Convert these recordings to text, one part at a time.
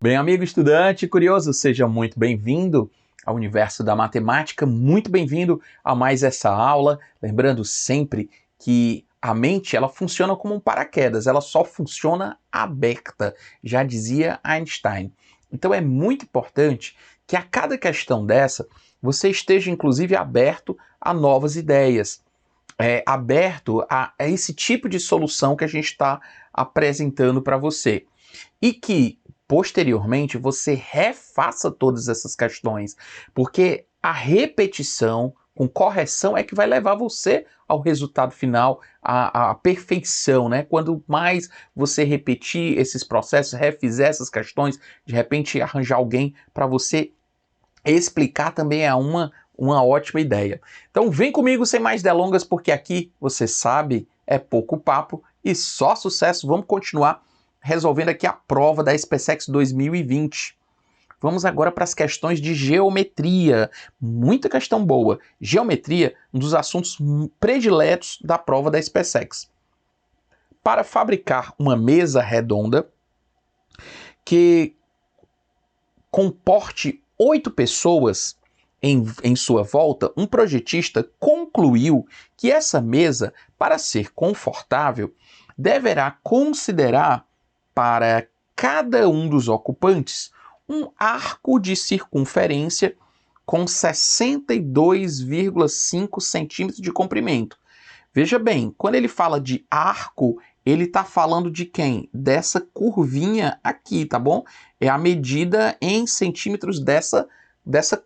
Bem, amigo estudante curioso, seja muito bem-vindo ao universo da matemática, muito bem-vindo a mais essa aula. Lembrando sempre que a mente ela funciona como um paraquedas, ela só funciona aberta, já dizia Einstein. Então é muito importante que a cada questão dessa você esteja inclusive aberto a novas ideias, aberto a esse tipo de solução que a gente está apresentando para você. E que, posteriormente, você refaça todas essas questões, porque a repetição com correção é que vai levar você ao resultado final, à perfeição, né? Quando mais você repetir esses processos, refizer essas questões, de repente arranjar alguém para você explicar também é uma ótima ideia. Então vem comigo sem mais delongas, porque aqui, você sabe, é pouco papo e só sucesso. Vamos continuar resolvendo aqui a prova da SpaceX 2020. Vamos agora para as questões de geometria. Muita questão boa. Geometria, um dos assuntos prediletos da prova da SpaceX. Para fabricar uma mesa redonda que comporte 8 pessoas em sua volta, um projetista concluiu que essa mesa, para ser confortável, deverá considerar para cada um dos ocupantes um arco de circunferência com 62,5 centímetros de comprimento. Veja bem, quando ele fala de arco, ele está falando de quem? Dessa curvinha aqui, tá bom? É a medida em centímetros dessa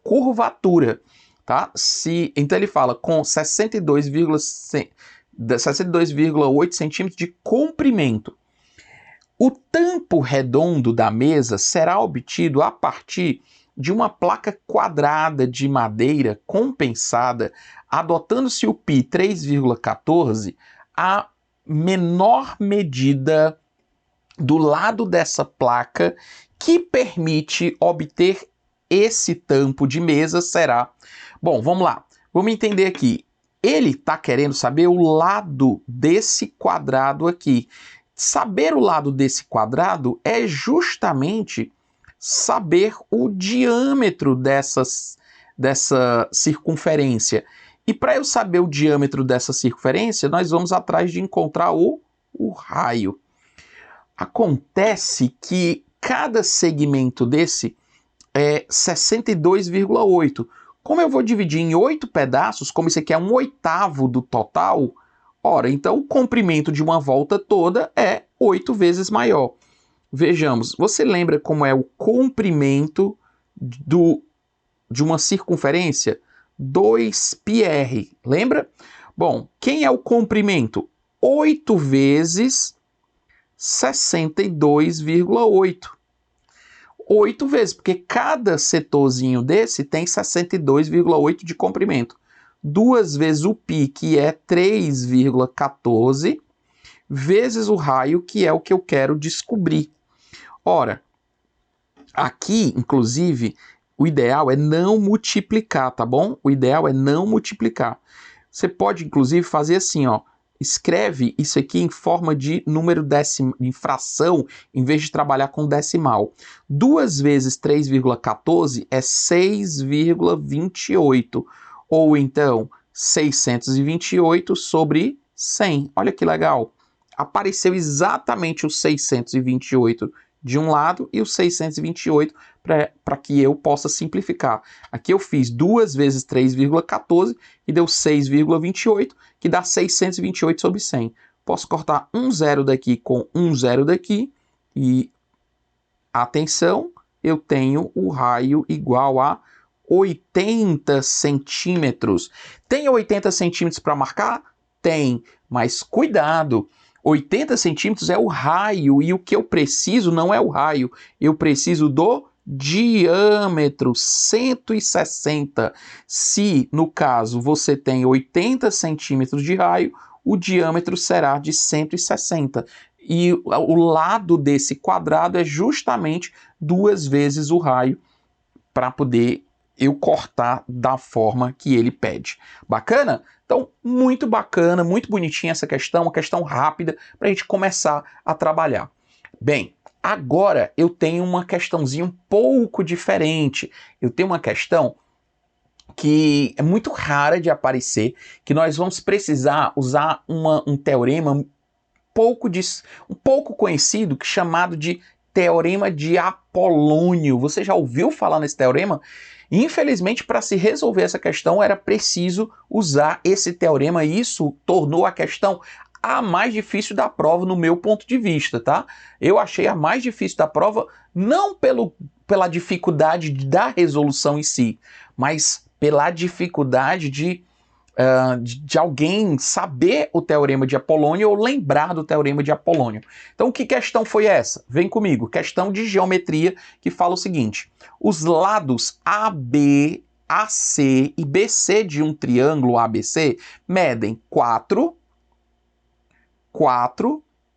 curvatura, tá? Então ele fala com 62,8 centímetros de comprimento. O tampo redondo da mesa será obtido a partir de uma placa quadrada de madeira compensada, adotando-se o π 3,14, a menor medida do lado dessa placa que permite obter esse tampo de mesa será... Bom, vamos lá. Vamos entender aqui. Ele está querendo saber o lado desse quadrado aqui. Saber o lado desse quadrado é justamente saber o diâmetro dessa circunferência. E para eu saber o diâmetro dessa circunferência, nós vamos atrás de encontrar o raio. Acontece que cada segmento desse é 62,8. Como eu vou dividir em 8 pedaços, como isso aqui é 1/8 do total, ora, então o comprimento de uma volta toda é 8 vezes maior. Vejamos, você lembra como é o comprimento de uma circunferência? 2πr, lembra? Bom, quem é o comprimento? 8 vezes 62,8. 8 vezes, porque cada setorzinho desse tem 62,8 de comprimento. 2 vezes o π, que é 3,14, vezes o raio, que é o que eu quero descobrir. Ora, aqui, inclusive, o ideal é não multiplicar, tá bom? O ideal é não multiplicar. Você pode, inclusive, fazer assim, ó. Escreve isso aqui em forma de número decimal, em fração, em vez de trabalhar com decimal. 2 vezes 3,14 é 6,28. Ou então, 628 sobre 100. Olha que legal. Apareceu exatamente o 628 de um lado e o 628 para que eu possa simplificar. Aqui eu fiz 2 vezes 3,14 e deu 6,28, que dá 628 sobre 100. Posso cortar um zero daqui com um zero daqui e, atenção, eu tenho o raio igual a 80 centímetros. Tem 80 centímetros para marcar? Tem, mas cuidado! 80 centímetros é o raio, e o que eu preciso não é o raio, eu preciso do diâmetro, 160. Se, no caso, você tem 80 centímetros de raio, o diâmetro será de 160. E o lado desse quadrado é justamente 2 vezes o raio, para poder eu cortar da forma que ele pede. Bacana? Então, muito bacana, muito bonitinha essa questão, uma questão rápida para a gente começar a trabalhar. Bem, Agora eu tenho uma questãozinha um pouco diferente. Eu tenho uma questão que é muito rara de aparecer, que nós vamos precisar usar um teorema um pouco conhecido, chamado de Teorema de Apolônio. Você já ouviu falar nesse teorema? Infelizmente, para se resolver essa questão, era preciso usar esse teorema, e isso tornou a questão a mais difícil da prova, no meu ponto de vista, tá? Eu achei a mais difícil da prova, não pela dificuldade da resolução em si, mas pela dificuldade de alguém saber o Teorema de Apolônio ou lembrar do Teorema de Apolônio. Então, que questão foi essa? Vem comigo. Questão de geometria que fala o seguinte: os lados AB, AC e BC de um triângulo ABC medem 4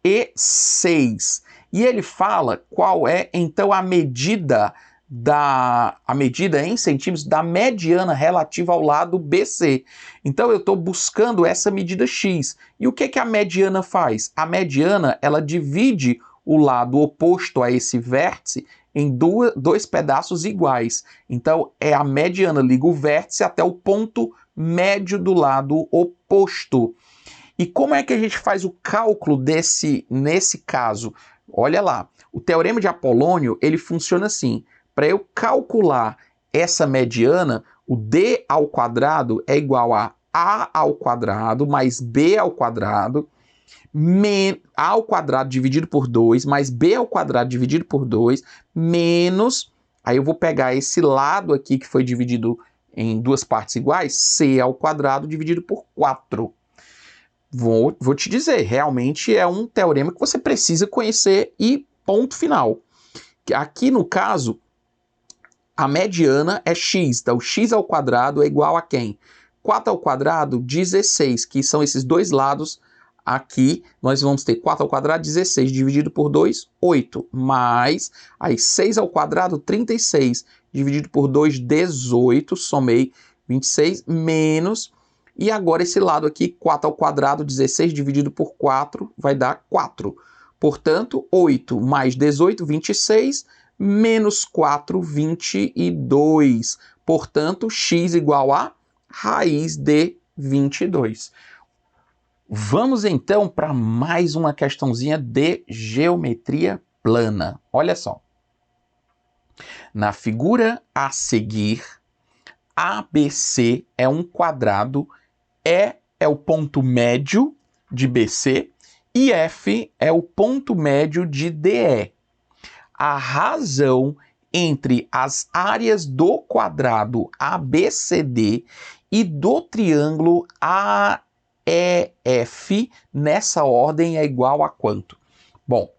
e 6. E ele fala qual é, então, a medida em centímetros da mediana relativa ao lado BC. Então eu estou buscando essa medida x. E o que a mediana faz? A mediana, ela divide o lado oposto a esse vértice em dois pedaços iguais. Então é a mediana, liga o vértice até o ponto médio do lado oposto. E como é que a gente faz o cálculo nesse caso? Olha lá, o Teorema de Apolônio, ele funciona assim: para eu calcular essa mediana, o d ao quadrado é igual a ao quadrado mais b ao quadrado, a ao quadrado dividido por 2, mais b ao quadrado dividido por 2, menos, aí eu vou pegar esse lado aqui que foi dividido em duas partes iguais, c ao quadrado dividido por 4. Vou te dizer, realmente é um teorema que você precisa conhecer e ponto final. Aqui no caso, a mediana é x, então x ao quadrado é igual a quem? 4 ao quadrado, 16, que são esses dois lados aqui. Nós vamos ter 4 ao quadrado, 16, dividido por 2, 8, mais, aí 6 ao quadrado, 36, dividido por 2, 18, somei 26, menos, e agora esse lado aqui, 4 ao quadrado, 16, dividido por 4, vai dar 4. Portanto, 8 mais 18, 26, menos 4, 22. Portanto, x igual a raiz de 22. Vamos então para mais uma questãozinha de geometria plana. Olha só. Na figura a seguir, ABC é um quadrado, E é o ponto médio de BC e F é o ponto médio de DE. A razão entre as áreas do quadrado ABCD e do triângulo AEF nessa ordem é igual a quanto? Bom,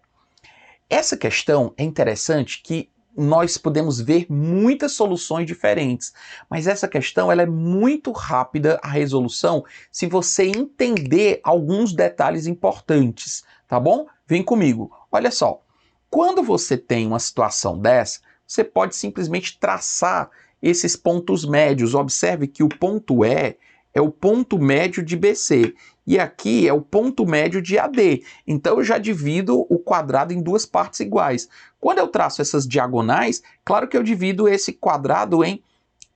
essa questão é interessante que nós podemos ver muitas soluções diferentes, mas essa questão ela é muito rápida a resolução se você entender alguns detalhes importantes, tá bom? Vem comigo. Olha só, quando você tem uma situação dessa, você pode simplesmente traçar esses pontos médios. Observe que o ponto E é o ponto médio de BC e aqui é o ponto médio de AD. Então eu já divido o quadrado em duas partes iguais. Quando eu traço essas diagonais, claro que eu divido esse quadrado em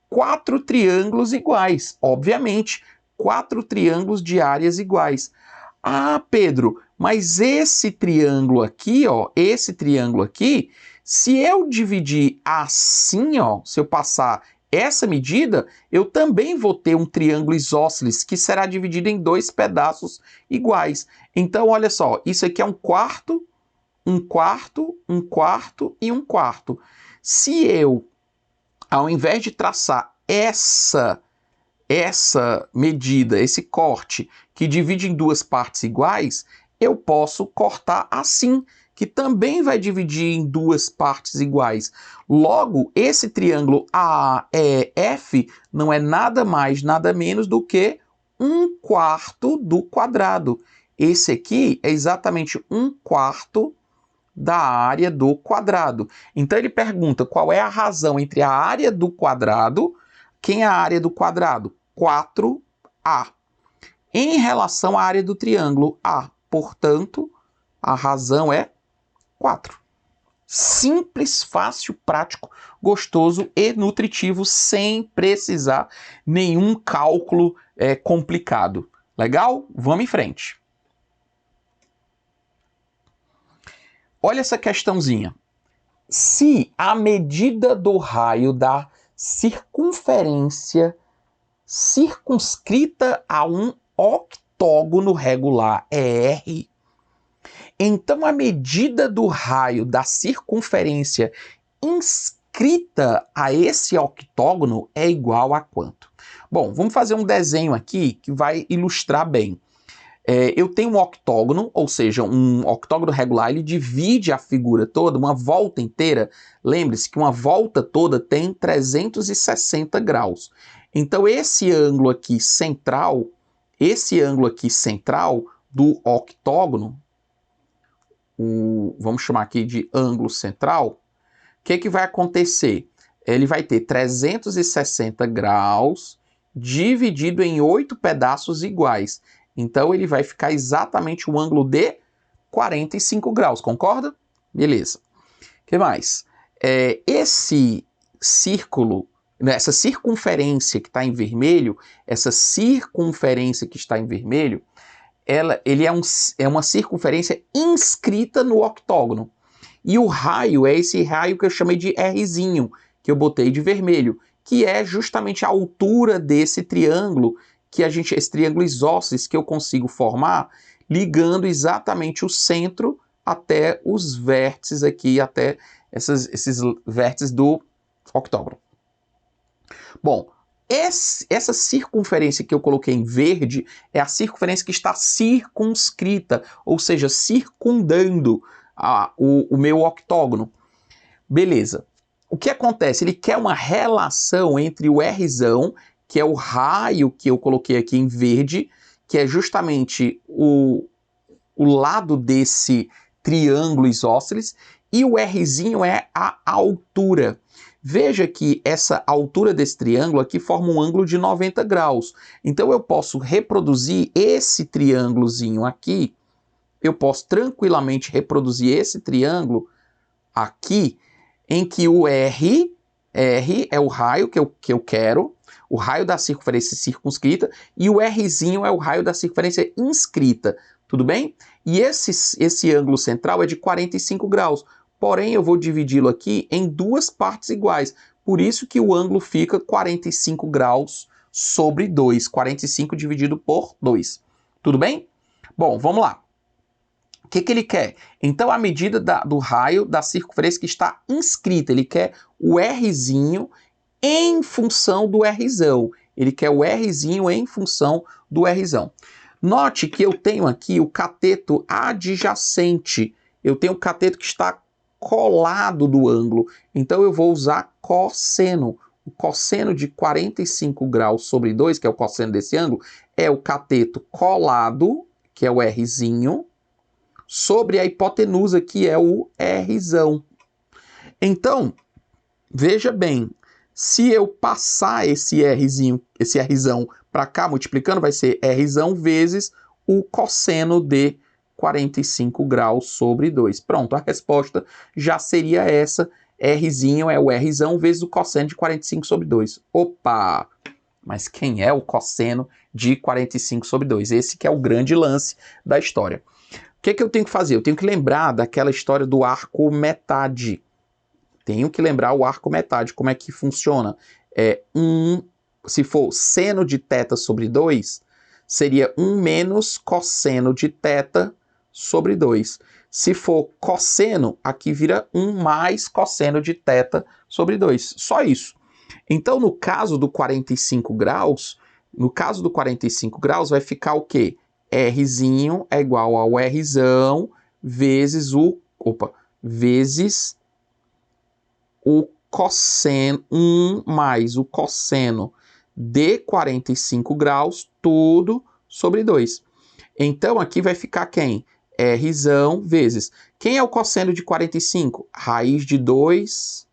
4 triângulos iguais. Obviamente, 4 triângulos de áreas iguais. Ah, Pedro, mas esse triângulo aqui, ó, esse triângulo aqui, se eu dividir assim, ó, se eu passar essa medida, eu também vou ter um triângulo isósceles que será dividido em dois pedaços iguais. Então, olha só, isso aqui é um quarto, um quarto, um quarto e um quarto. Se eu, ao invés de traçar essa medida, esse corte, que divide em duas partes iguais, eu posso cortar assim, que também vai dividir em duas partes iguais. Logo, esse triângulo AEF não é nada mais, nada menos do que 1/4 do quadrado. Esse aqui é exatamente 1/4 da área do quadrado. Então ele pergunta qual é a razão entre a área do quadrado. Quem é a área do quadrado? 4A. Em relação à área do triângulo A. Portanto, a razão é 4. Simples, fácil, prático, gostoso e nutritivo, sem precisar nenhum cálculo complicado. Legal? Vamos em frente. Olha essa questãozinha. Se a medida do raio da circunferência circunscrita a um octógono regular é R, então a medida do raio da circunferência inscrita a esse octógono é igual a quanto? Bom, vamos fazer um desenho aqui que vai ilustrar bem. Eu tenho um octógono, ou seja, um octógono regular, ele divide a figura toda, uma volta inteira. Lembre-se que uma volta toda tem 360 graus. Então esse ângulo aqui central do octógono, vamos chamar aqui de ângulo central, o que vai acontecer? Ele vai ter 360 graus dividido em 8 pedaços iguais. Então ele vai ficar exatamente um ângulo de 45 graus, concorda? Beleza. O que mais? Esse círculo, essa circunferência que está em vermelho, ele é uma circunferência inscrita no octógono. E o raio é esse raio que eu chamei de Rzinho, que eu botei de vermelho, que é justamente a altura desse triângulo, esse triângulo isósceles que eu consigo formar, ligando exatamente o centro até os vértices aqui, até esses vértices do octógono. Bom, essa circunferência que eu coloquei em verde é a circunferência que está circunscrita, ou seja, circundando o meu octógono. Beleza. O que acontece? Ele quer uma relação entre o Rzão, que é o raio que eu coloquei aqui em verde, que é justamente o lado desse triângulo isósceles, e o Rzinho é a altura. Veja que essa altura desse triângulo aqui forma um ângulo de 90 graus. Então eu posso reproduzir esse triângulozinho aqui, eu posso tranquilamente reproduzir esse triângulo aqui, em que o R é o raio que eu quero, o raio da circunferência circunscrita, e o Rzinho é o raio da circunferência inscrita, tudo bem? E esse ângulo central é de 45 graus, porém eu vou dividi-lo aqui em duas partes iguais, por isso que o ângulo fica 45 graus sobre 2, 45 dividido por 2, tudo bem? Bom, vamos lá. O que ele quer? Então, a medida do raio da circunferência que está inscrita, ele quer o Rzinho em função do Rzão. Ele quer o Rzinho em função do Rzão. Note que eu tenho aqui o cateto adjacente. Eu tenho o cateto que está colado do ângulo. Então, eu vou usar cosseno. O cosseno de 45 graus sobre 2, que é o cosseno desse ângulo, é o cateto colado, que é o Rzinho, sobre a hipotenusa, que é o Rzão. Então, veja bem, se eu passar esse Rzão para cá, multiplicando, vai ser Rzão vezes o cosseno de 45 graus sobre 2. Pronto, a resposta já seria essa. Rzinho é o Rzão vezes o cosseno de 45 sobre 2. Opa! Mas quem é o cosseno de 45 sobre 2? Esse que é o grande lance da história. O que eu tenho que fazer? Eu tenho que lembrar daquela história do arco metade. Tenho que lembrar o arco metade, como é que funciona. Se for seno de θ sobre 2, seria 1 menos cosseno de θ sobre 2. Se for cosseno, aqui vira 1 mais cosseno de θ sobre 2. Só isso. Então, no caso do 45 graus, vai ficar o quê? Rzinho é igual ao Rzão vezes o cosseno, 1 mais o cosseno de 45 graus, tudo sobre 2. Então, aqui vai ficar quem? Rzão vezes. Quem é o cosseno de 45? Raiz de 2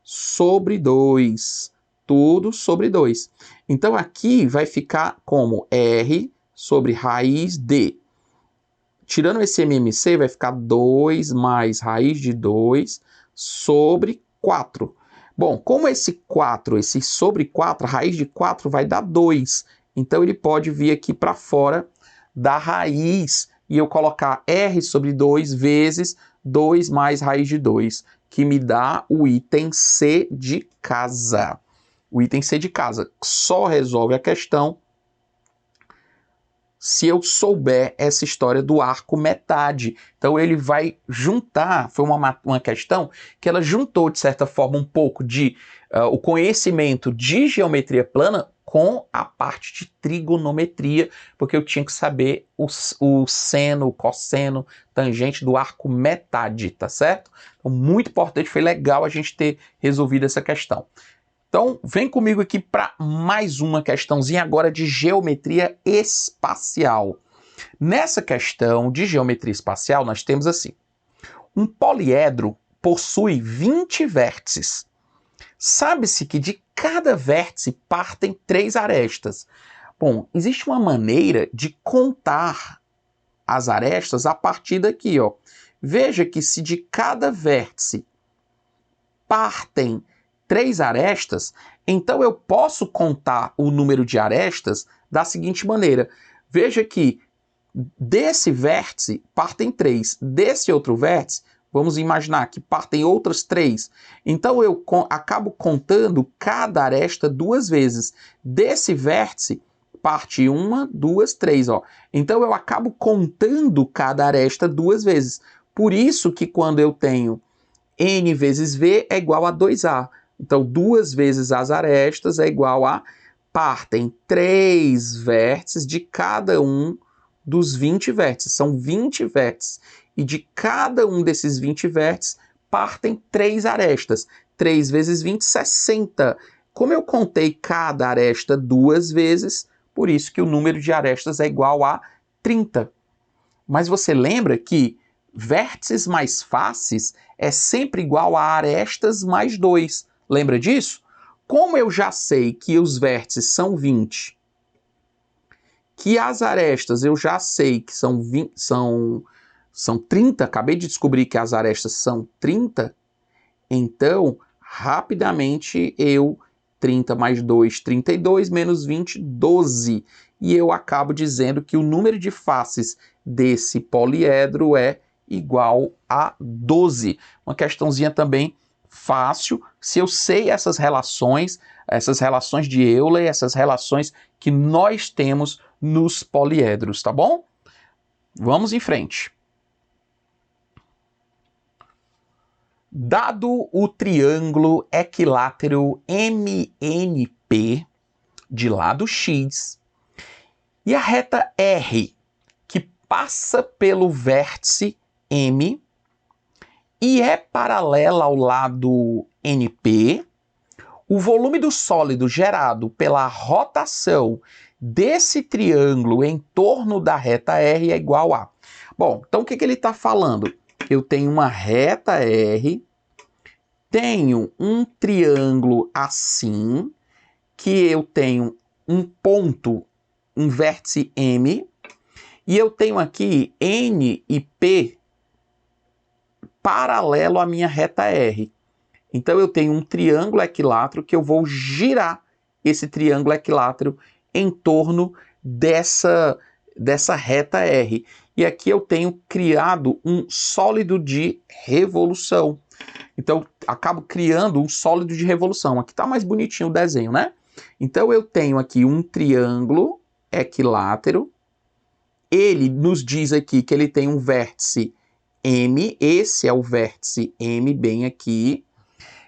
sobre 2. Tudo sobre 2. Então, aqui vai ficar como R sobre raiz de tirando esse MMC, vai ficar 2 mais raiz de 2 sobre 4. Bom, como esse 4, esse sobre 4, a raiz de 4 vai dar 2. Então, ele pode vir aqui para fora da raiz e eu colocar R sobre 2 vezes 2 mais raiz de 2, que me dá o item C de casa. O item C de casa só resolve a questão se eu souber essa história do arco metade. Então ele vai juntar, foi uma questão que ela juntou, de certa forma, um pouco de o conhecimento de geometria plana com a parte de trigonometria, porque eu tinha que saber o seno, o cosseno, tangente do arco metade, tá certo? Então, muito importante, foi legal a gente ter resolvido essa questão. Então, vem comigo aqui para mais uma questãozinha agora de geometria espacial. Nessa questão de geometria espacial, nós temos assim: um poliedro possui 20 vértices. Sabe-se que de cada vértice partem 3 arestas. Bom, existe uma maneira de contar as arestas a partir daqui, ó. Veja que se de cada vértice partem 3 arestas, então eu posso contar o número de arestas da seguinte maneira. Veja que desse vértice partem 3, desse outro vértice, vamos imaginar que partem outras 3. Então eu acabo contando cada aresta 2 vezes. Desse vértice parte 1, 2, 3. Ó. Então eu acabo contando cada aresta 2 vezes. Por isso que quando eu tenho N vezes V é igual a 2A. Então 2 vezes as arestas é igual a partem 3 vértices de cada um dos 20 vértices. São 20 vértices. E de cada um desses 20 vértices partem 3 arestas. 3 vezes 20, 60. Como eu contei cada aresta 2 vezes, por isso que o número de arestas é igual a 30. Mas você lembra que vértices mais faces é sempre igual a arestas mais 2. Lembra disso? Como eu já sei que os vértices são 20, que as arestas eu já sei que são 30, acabei de descobrir que as arestas são 30, então, rapidamente, 30 mais 2, 32, menos 20, 12. E eu acabo dizendo que o número de faces desse poliedro é igual a 12. Uma questãozinha também fácil, se eu sei essas relações de Euler, essas relações que nós temos nos poliedros, tá bom? Vamos em frente. Dado o triângulo equilátero MNP de lado X e a reta R que passa pelo vértice M e é paralela ao lado NP, o volume do sólido gerado pela rotação desse triângulo em torno da reta R é igual a... Bom, então o que ele está falando? Eu tenho uma reta R, tenho um triângulo assim, que eu tenho um ponto, um vértice M, e eu tenho aqui N e P paralelo à minha reta R. Então eu tenho um triângulo equilátero que eu vou girar esse triângulo equilátero em torno dessa reta R. E aqui eu tenho criado um sólido de revolução. Então, acabo criando um sólido de revolução. Aqui está mais bonitinho o desenho, né? Então, eu tenho aqui um triângulo equilátero. Ele nos diz aqui que ele tem um vértice M. Esse é o vértice M, bem aqui.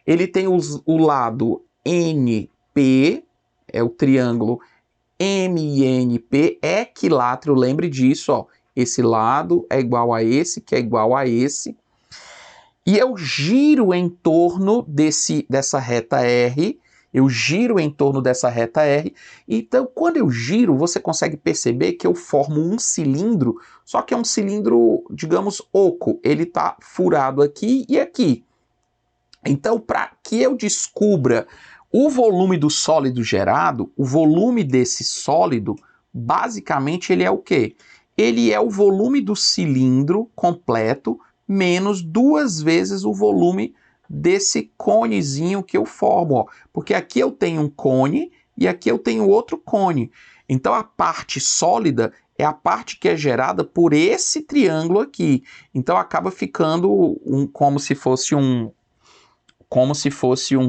Ele tem o lado NP, é o triângulo MNP, equilátero. Lembre disso, ó. Esse lado é igual a esse, que é igual a esse. E eu giro em torno dessa reta R, eu giro em torno dessa reta R, então quando eu giro, você consegue perceber que eu formo um cilindro, só que é um cilindro, digamos, oco, ele está furado aqui e aqui. Então, para que eu descubra o volume do sólido gerado, o volume desse sólido, basicamente ele é o quê? ele é o volume do cilindro completo menos 2 vezes o volume desse conezinho que eu formo, ó. Porque aqui eu tenho um cone e aqui eu tenho outro cone. Então a parte sólida é a parte que é gerada por esse triângulo aqui. Então acaba ficando como se fosse um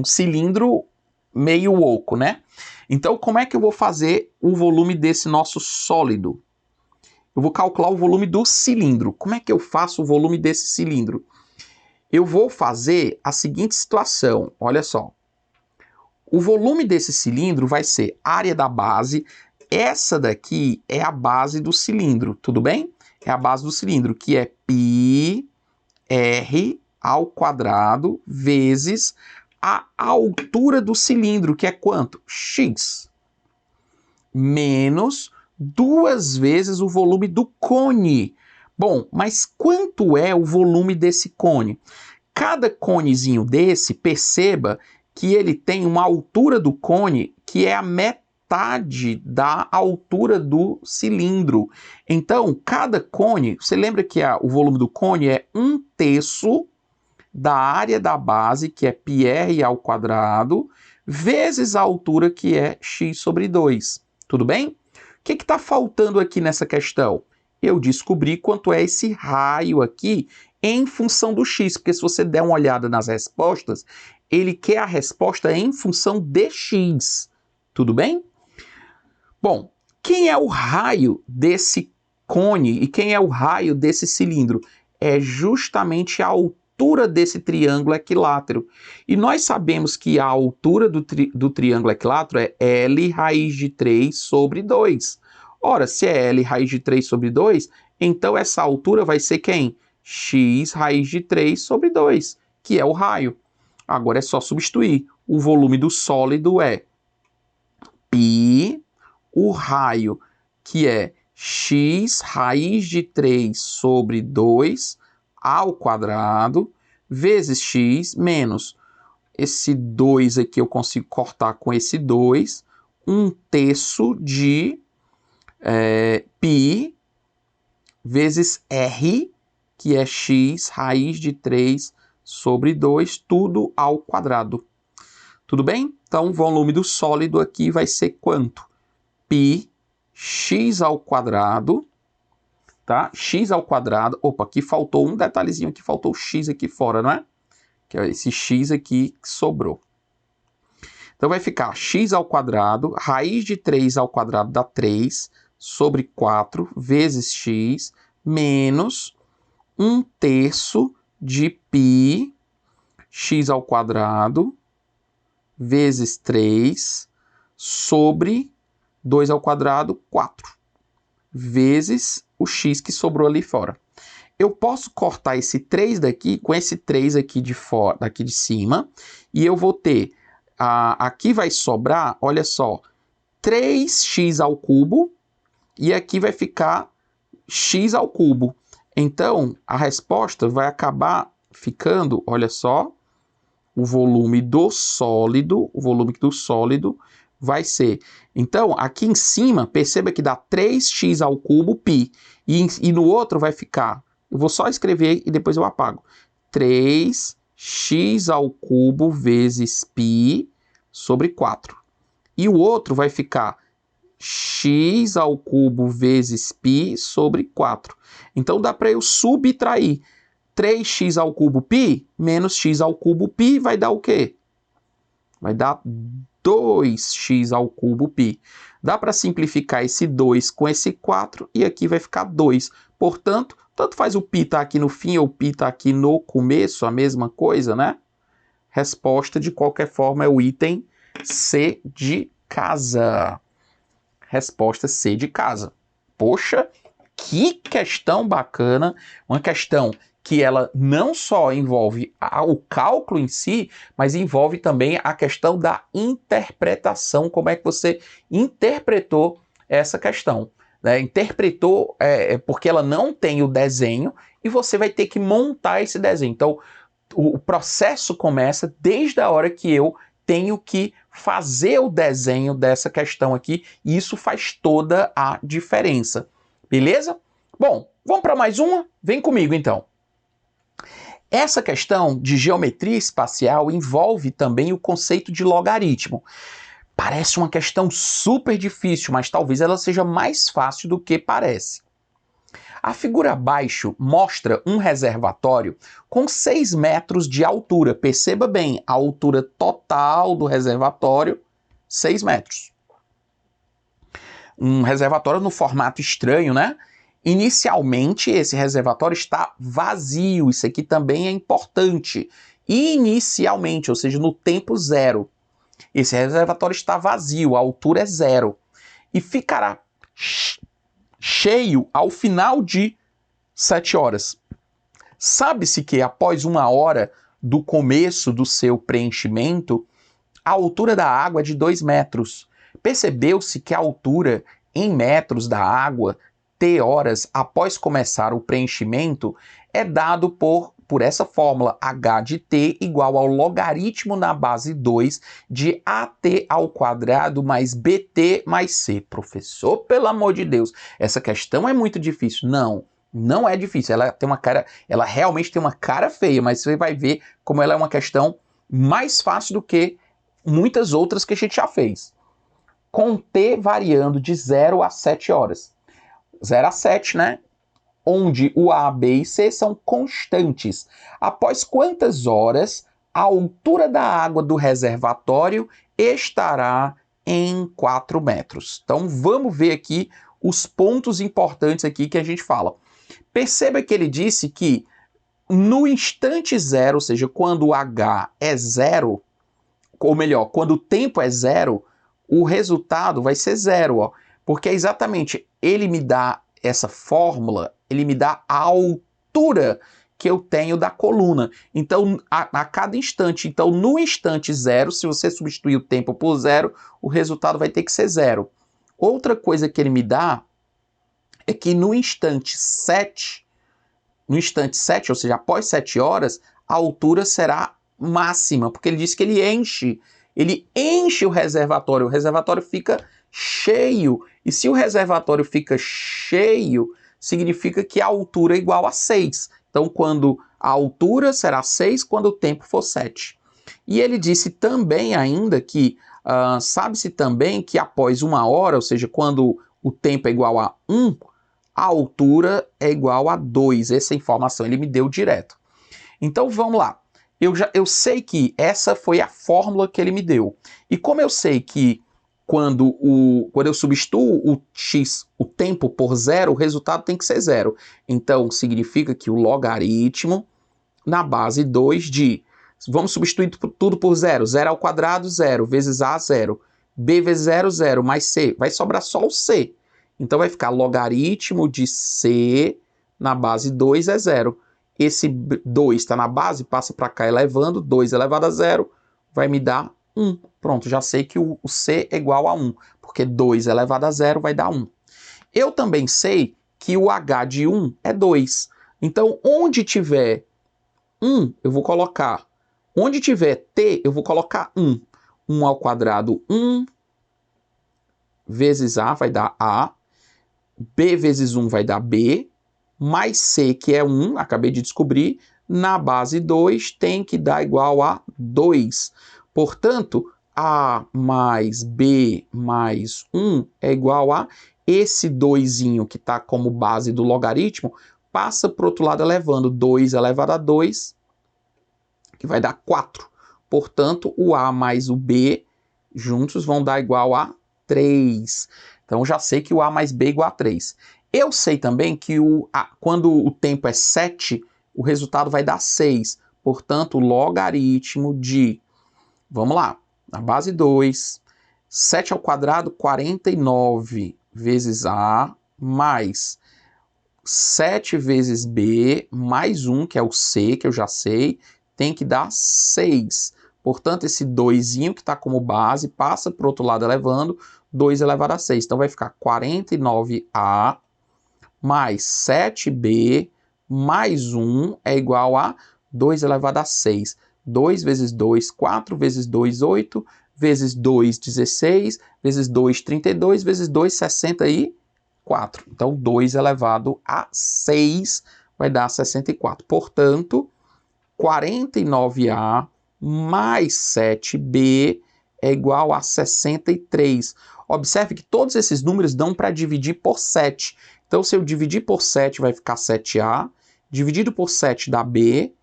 cilindro meio oco, né? Então como é que eu vou fazer o volume desse nosso sólido? Eu vou calcular o volume do cilindro. Como é que eu faço o volume desse cilindro? Eu vou fazer a seguinte situação, olha só. O volume desse cilindro vai ser área da base. Essa daqui é a base do cilindro, tudo bem? É a base do cilindro, que é πr ao quadrado vezes a altura do cilindro, que é quanto? X. Menos 2 vezes o volume do cone. Bom, mas quanto é o volume desse cone? Cada conezinho desse, perceba que ele tem uma altura do cone que é a metade da altura do cilindro. Então, cada cone, você lembra que o volume do cone é 1/3 da área da base, que é πr ao quadrado, vezes a altura, que é x/2. Tudo bem? O que está faltando aqui nessa questão? Eu descobri quanto é esse raio aqui em função do x, porque se você der uma olhada nas respostas, ele quer a resposta em função de x. Tudo bem? Bom, quem é o raio desse cone e quem é o raio desse cilindro? É justamente a altura desse triângulo equilátero. E nós sabemos que a altura do triângulo equilátero é L raiz de 3 sobre 2. Ora, se é L raiz de 3 sobre 2, então essa altura vai ser quem? X raiz de 3 sobre 2, que é o raio. Agora é só substituir. O volume do sólido é π, o raio, que é x raiz de 3 sobre 2 ao quadrado, vezes x, menos esse 2 aqui eu consigo cortar com esse 2, 1/3 de π, vezes r, que é x raiz de 3 sobre 2, tudo ao quadrado. Tudo bem? Então, o volume do sólido aqui vai ser quanto? π x ao quadrado, tá? X ao quadrado. Opa, aqui faltou um detalhezinho, que faltou o x aqui fora, não é? Que é esse x aqui que sobrou. Então vai ficar x ao quadrado, raiz de 3 ao quadrado dá 3, sobre 4, vezes x, menos 1/3 de π, x ao quadrado, vezes 3, sobre 2 ao quadrado, 4, vezes o x que sobrou ali fora. Eu posso cortar esse 3 daqui com esse 3 aqui de fora, daqui de cima, e eu vou ter, aqui vai sobrar, olha só, 3x ao cubo, e aqui vai ficar x ao cubo. Então, a resposta vai acabar ficando, olha só, o volume do sólido vai ser. Então, aqui em cima, perceba que dá 3x ao cubo π. E no outro vai ficar, eu vou só escrever e depois eu apago. 3x ao cubo vezes π sobre 4. E o outro vai ficar x ao cubo vezes π sobre 4. Então, dá para eu subtrair 3x ao cubo π menos x ao cubo π vai dar o quê? Vai dar 2x ao cubo π. Dá para simplificar esse 2 com esse 4 e aqui vai ficar 2. Portanto, tanto faz o π estar aqui no fim ou o π estar aqui no começo, a mesma coisa, né? Resposta, de qualquer forma, é o item C de casa. Resposta C de casa. Poxa, que questão bacana. Uma questão que ela não só envolve o cálculo em si, mas envolve também a questão da interpretação, como é que você interpretou essa questão. Né? Interpretou porque ela não tem o desenho e você vai ter que montar esse desenho. Então, o processo começa desde a hora que eu tenho que fazer o desenho dessa questão aqui, e isso faz toda a diferença. Beleza? Bom, vamos para mais uma? Vem comigo então. Essa questão de geometria espacial envolve também o conceito de logaritmo. Parece uma questão super difícil, mas talvez ela seja mais fácil do que parece. A figura abaixo mostra um reservatório com 6 metros de altura. Perceba bem, a altura total do reservatório, 6 metros. Um reservatório no formato estranho, né? Inicialmente, esse reservatório está vazio. Isso aqui também é importante. Inicialmente, ou seja, no tempo zero. Esse reservatório está vazio, a altura é zero. E ficará cheio ao final de 7 horas. Sabe-se que após 1 hora do começo do seu preenchimento, a altura da água é de 2 metros. Percebeu-se que a altura em metros da água, T horas após começar o preenchimento, é dado por essa fórmula, H de T igual ao logaritmo na base 2 de AT ao quadrado mais BT mais C. Professor, pelo amor de Deus, essa questão é muito difícil. Não, não é difícil. Ela realmente tem uma cara feia, mas você vai ver como ela é uma questão mais fácil do que muitas outras que a gente já fez. Com T variando de 0 a 7 horas. 0 a 7, né? Onde o A, B e C são constantes. Após quantas horas a altura da água do reservatório estará em 4 metros? Então vamos ver aqui os pontos importantes aqui que a gente fala. Perceba que ele disse que no instante zero, ou seja, quando o H é zero, ou melhor, quando o tempo é zero, o resultado vai ser zero, ó, porque é exatamente, ele me dá essa fórmula, ele me dá a altura que eu tenho da coluna. Então, a cada instante, então no instante zero, se você substituir o tempo por zero, o resultado vai ter que ser zero. Outra coisa que ele me dá é que no instante 7, ou seja, após 7 horas, a altura será máxima, porque ele disse que ele enche o reservatório fica cheio, e se o reservatório fica cheio, significa que a altura é igual a 6. Então, quando a altura será 6, quando o tempo for 7. E ele disse também ainda que, sabe-se também que após 1 hora, ou seja, quando o tempo é igual a 1, a altura é igual a 2. Essa informação ele me deu direto. Então, vamos lá. Eu sei que essa foi a fórmula que ele me deu. E como eu sei que quando eu substituo o tempo por zero, o resultado tem que ser zero. Então, significa que o logaritmo na base 2 de... Vamos substituir tudo por zero. 0 ao quadrado, 0. Vezes A, 0. B vezes 0, 0. Mais C. Vai sobrar só o C. Então, vai ficar logaritmo de C na base 2 é 0. Esse 2 está na base, passa para cá elevando, 2 elevado a 0, vai me dar 1. Pronto, já sei que o C é igual a 1, porque 2 elevado a 0 vai dar 1. Eu também sei que o H de 1 é 2. Então, onde tiver 1, eu vou colocar. Onde tiver T, eu vou colocar 1. 1 ao quadrado, 1. Vezes A vai dar A. B vezes 1 vai dar B. Mais C, que é 1, acabei de descobrir, na base 2 tem que dar igual a 2. Portanto, A mais B mais 1 é igual a esse 2 que está como base do logaritmo, passa para o outro lado elevando 2 elevado a 2, que vai dar 4. Portanto, o A mais o B juntos vão dar igual a 3. Então, já sei que o A mais B é igual a 3. Eu sei também que quando o tempo é 7, o resultado vai dar 6. Portanto, o logaritmo de, vamos lá, na base 2, 7 ao quadrado, 49 vezes A, mais 7 vezes B, mais 1, que é o C, que eu já sei, tem que dar 6. Portanto, esse 2 que está como base passa para o outro lado elevando, 2 elevado a 6. Então, vai ficar 49A mais 7B mais 1 é igual a 2 elevado a 6. 2 vezes 2, 4 vezes 2, 8, vezes 2, 16, vezes 2, 32, vezes 2, 64. 4. Então, 2 elevado a 6 vai dar 64. Portanto, 49A mais 7B é igual a 63. Observe que todos esses números dão para dividir por 7. Então, se eu dividir por 7, vai ficar 7A, dividido por 7 dá B,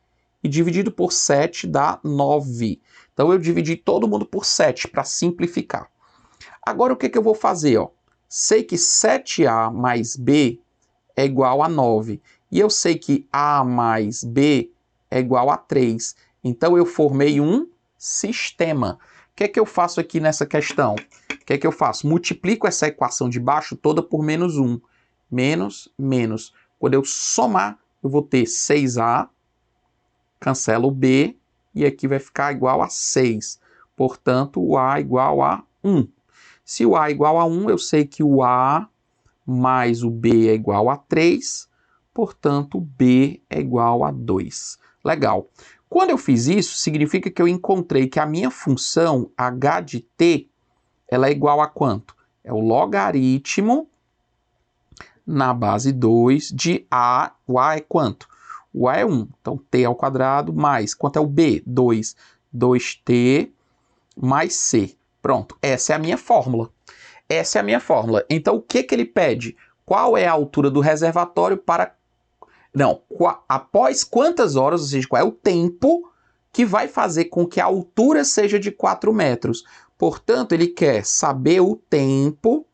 e dividido por 7 dá 9. Então, eu dividi todo mundo por 7 para simplificar. Agora, o que eu vou fazer? Ó? Sei que 7A mais B é igual a 9. E eu sei que A mais B é igual a 3. Então, eu formei um sistema. O que eu faço aqui nessa questão? O que eu faço? Multiplico essa equação de baixo toda por menos 1. Menos, menos. Quando eu somar, eu vou ter 6A, cancelo o B, e aqui vai ficar igual a 6. Portanto, o A igual a 1. Se o A é igual a 1, eu sei que o A mais o B é igual a 3, portanto, B é igual a 2. Legal. Quando eu fiz isso, significa que eu encontrei que a minha função h de t, ela é igual a quanto? É o logaritmo na base 2 de A. O A é quanto? O A é 1. Então, t ao quadrado mais, quanto é o B? 2. 2t mais c. Pronto, essa é a minha fórmula. Essa é a minha fórmula. Então, o que ele pede? Qual é a altura do reservatório para... Não, após quantas horas, ou seja, qual é o tempo que vai fazer com que a altura seja de 4 metros. Portanto, ele quer saber o tempo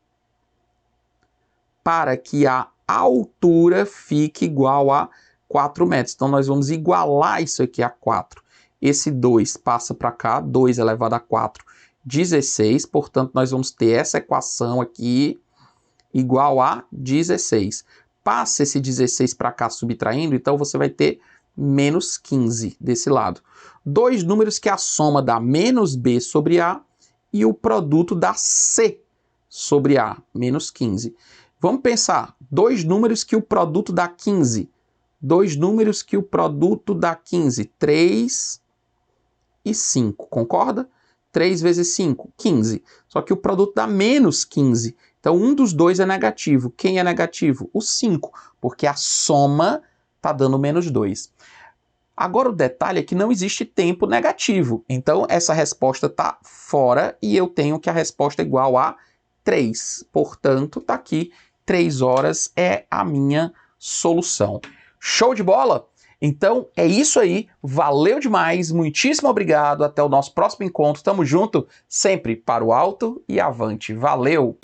para que a altura fique igual a 4 metros. Então, nós vamos igualar isso aqui a 4. Esse 2 passa para cá, 2 elevado a 4, 16. Portanto, nós vamos ter essa equação aqui igual a 16. Passa esse 16 para cá subtraindo, então você vai ter menos 15 desse lado. Dois números que a soma dá menos B sobre A e o produto dá C sobre A, menos 15. Vamos pensar, dois números que o produto dá 15. Dois números que o produto dá 15. 3 e 5, concorda? 3 vezes 5, 15. Só que o produto dá menos 15. Então, um dos dois é negativo. Quem é negativo? O 5, porque a soma está dando menos 2. Agora, o detalhe é que não existe tempo negativo. Então, essa resposta está fora e eu tenho que a resposta é igual a 3. Portanto, está aqui, 3 horas é a minha solução. Show de bola? Então, é isso aí. Valeu demais. Muitíssimo obrigado. Até o nosso próximo encontro. Tamo junto, sempre para o alto e avante. Valeu!